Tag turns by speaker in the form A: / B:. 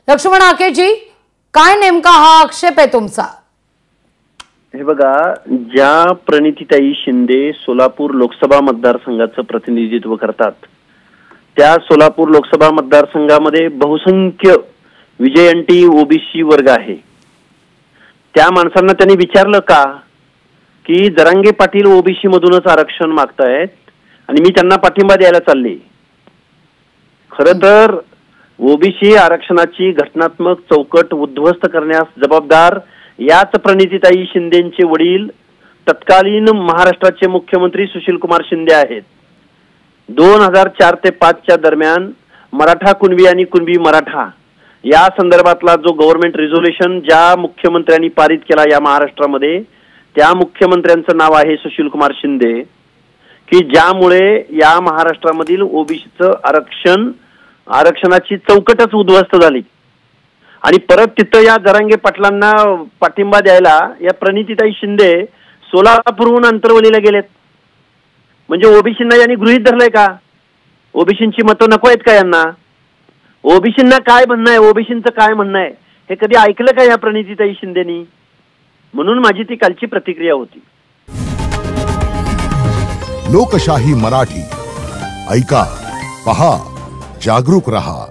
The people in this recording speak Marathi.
A: लक्ष्मण हाकेजी, काय नेमका हा आक्षेप आहे तुमचा?
B: हे बघा, ज्या प्रणितीताई शिंदे सोलापूर लोकसभा मतदारसंघाचं प्रतिनिधित्व करतात, त्या सोलापूर लोकसभा मतदारसंघामध्ये बहुसंख्य विजयंती ओबीसी वर्ग आहे. त्या माणसांना त्यांनी विचारलं का की जरांगे पाटील ओबीसी मधूनच आरक्षण मागतायत आणि मी त्यांना पाठिंबा द्यायला चालले. खरं तर ओबीसी आरक्षणाची घटनात्मक चौकट उद्ध्वस्त करण्यास जबाबदार याच प्रणितीताई शिंदेचे वडील तत्कालीन महाराष्ट्राचे मुख्यमंत्री सुशीलकुमार शिंदे आहेत. 2004 ते 5 दरम्यान मराठा कुणबी आणि कुणबी मराठा या संदर्भातला जो गव्हर्नमेंट रिझोल्यूशन ज्या मुख्यमंत्र्यांनी पारित केला या महाराष्ट्रामध्ये, त्या मुख्यमंत्र्यांचं नाव आहे सुशीलकुमार शिंदे, की ज्यामुळे या महाराष्ट्रामधील ओबीसीचं आरक्षणाची चौकटच उद्ध्वस्त झाली. आणि परत तिथं या जरांगे पाटलांना पाठिंबा द्यायला या प्रणितीताई शिंदे सोलापूरहून अंतरवलीला गेलेत. म्हणजे ओबीसींना यांनी गृहीत धरलंय का? ओबीसींची मतं नको आहेत का यांना? ओबीसींना काय म्हणणं आहे, ओबीसींचं काय म्हणणं आहे हे कधी ऐकलं का या प्रणितीताई शिंदेनी? म्हणून माझी ती कालची प्रतिक्रिया होती.
C: लोकशाही मराठी ऐका, पहा, जागरूक रहा.